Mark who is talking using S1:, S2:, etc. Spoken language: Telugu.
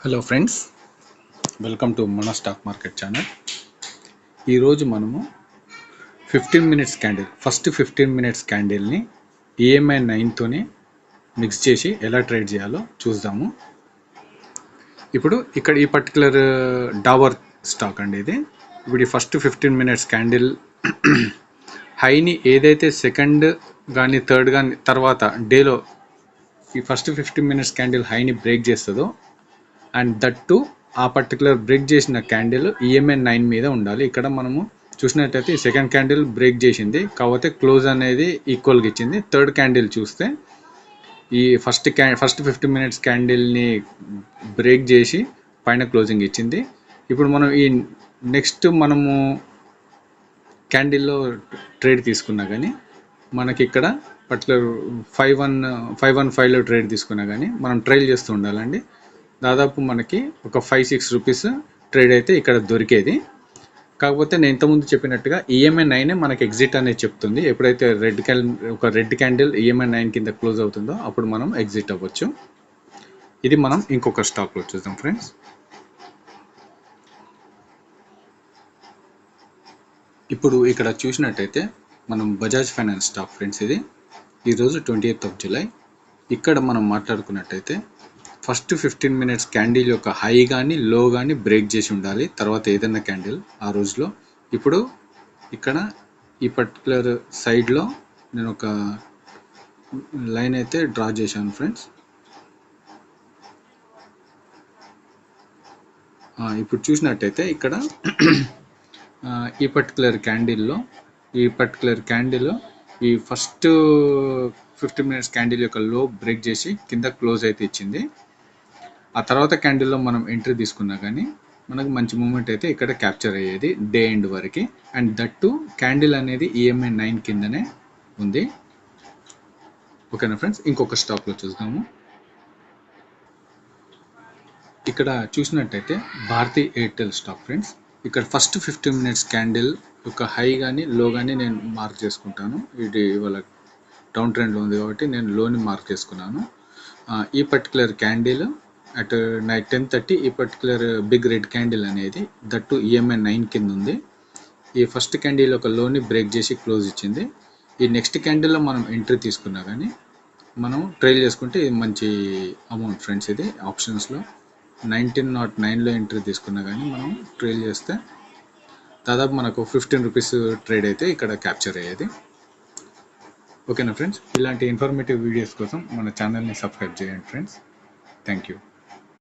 S1: హలో ఫ్రెండ్స్, వెల్కమ్ టు మన స్టాక్ మార్కెట్ ఛానల్. ఈరోజు మనము 15 మినిట్స్ క్యాండిల్, ఫస్ట్ 15 మినిట్స్ క్యాండిల్ని EMI 9తోనే మిక్స్ చేసి ఎలా ట్రేడ్ చేయాలో చూద్దాము. ఇప్పుడు ఇక్కడ ఈ పర్టికులర్ డాబర్ స్టాక్ అండి ఇది. ఇప్పుడు ఈ ఫస్ట్ 15 మినిట్స్ క్యాండిల్ హైని ఏదైతే సెకండ్ కానీ థర్డ్ కానీ తర్వాత డేలో ఈ ఫస్ట్ 15 మినిట్స్ క్యాండిల్ హైని బ్రేక్ చేస్తుందో అండ్ దట్ టు ఆ పర్టికులర్ బ్రేక్ చేసిన క్యాండిల్ EMI 9 మీద ఉండాలి. ఇక్కడ మనము చూసినట్టయితే ఈ సెకండ్ క్యాండిల్ బ్రేక్ చేసింది, కాకపోతే క్లోజ్ అనేది ఈక్వల్గా ఇచ్చింది. థర్డ్ క్యాండిల్ చూస్తే ఈ ఫస్ట్ 15 మినిట్స్ క్యాండిల్ని బ్రేక్ చేసి పైన క్లోజింగ్ ఇచ్చింది. ఇప్పుడు మనం ఈ నెక్స్ట్ మనము క్యాండిల్లో ట్రేడ్ తీసుకున్నా కానీ మనకి ఇక్కడ పర్టికులర్ 515లో ట్రేడ్ తీసుకున్నా కానీ మనం ట్రైల్ చేస్తూ ఉండాలండి. దాదాపు మనకి ఒక 5-6 రూపీస్ ట్రేడ్ అయితే ఇక్కడ దొరికేది. కాకపోతే నేను ఇంతకుముందు చెప్పినట్టుగా EMI 9 మనకి ఎగ్జిట్ అనేది చెప్తుంది. ఎప్పుడైతే రెడ్ క్యాండిల్ EMI 9 కింద క్లోజ్ అవుతుందో అప్పుడు మనం ఎగ్జిట్ అవ్వచ్చు. ఇది మనం ఇంకొక స్టాక్లో చూద్దాం ఫ్రెండ్స్. ఇప్పుడు ఇక్కడ చూసినట్టయితే మనం బజాజ్ ఫైనాన్స్ స్టాక్ ఫ్రెండ్స్. ఇది ఈరోజు 20th of July. ఇక్కడ మనం మాట్లాడుకున్నట్టయితే ఫస్ట్ 15 మినిట్స్ క్యాండిల్ యొక్క హై కానీ లో కానీ బ్రేక్ చేసి ఉండాలి, తర్వాత ఏదైనా క్యాండిల్ ఆ రోజులో. ఇప్పుడు ఇక్కడ ఈ పర్టికులర్ సైడ్లో నేను ఒక లైన్ అయితే డ్రా చేశాను ఫ్రెండ్స్. ఇప్పుడు చూసినట్టయితే ఇక్కడ ఈ పర్టికులర్ క్యాండిల్లో ఈ ఫస్ట్ 15 మినిట్స్ క్యాండిల్ యొక్క లో బ్రేక్ చేసి కింద క్లోజ్ అయితే ఇచ్చింది. ఆ తర్వాత క్యాండిల్లో మనం ఎంట్రీ తీసుకున్నా కానీ మనకు మంచి మూమెంట్ అయితే ఇక్కడ క్యాప్చర్ అయ్యేది డే ఎండ్ వరకు. అండ్ దట్ టు క్యాండిల్ అనేది EMI 9 కిందనే ఉంది. ఓకేనా ఫ్రెండ్స్, ఇంకొక స్టాక్లో చూద్దాము. ఇక్కడ చూసినట్టయితే భారతీ ఎయిర్టెల్ స్టాక్ ఫ్రెండ్స్. ఇక్కడ ఫస్ట్ 15 మినిట్స్ క్యాండిల్ యొక్క హై కానీ లో కానీ నేను మార్క్ చేసుకుంటాను. ఇది ఇవాళ డౌన్ ట్రెండ్లో ఉంది కాబట్టి నేను లోని మార్క్ చేసుకున్నాను. ఈ పర్టికులర్ క్యాండిల్ అట్ నైట్ 10:30 ఈ పర్టికులర్ బిగ్ రెడ్ క్యాండిల్ అనేది దట్ టు EMI 9 కింద ఉంది. ఈ ఫస్ట్ క్యాండిల్ ఒక లోని బ్రేక్ చేసి క్లోజ్ ఇచ్చింది. ఈ నెక్స్ట్ క్యాండిల్లో మనం ఎంట్రీ తీసుకున్నా కానీ మనం ట్రైల్ చేసుకుంటే ఇది మంచి అమౌంట్ ఫ్రెండ్స్. ఇది ఆప్షన్స్లో 1909లో ఎంట్రీ తీసుకున్నా కానీ మనం ట్రైల్ చేస్తే దాదాపు మనకు 15 రూపీస్ ట్రేడ్ అయితే ఇక్కడ క్యాప్చర్ అయ్యేది. ఓకేనా ఫ్రెండ్స్, ఇలాంటి ఇన్ఫర్మేటివ్ వీడియోస్ కోసం మన ఛానల్ని సబ్స్క్రైబ్ చేయండి ఫ్రెండ్స్. Thank you.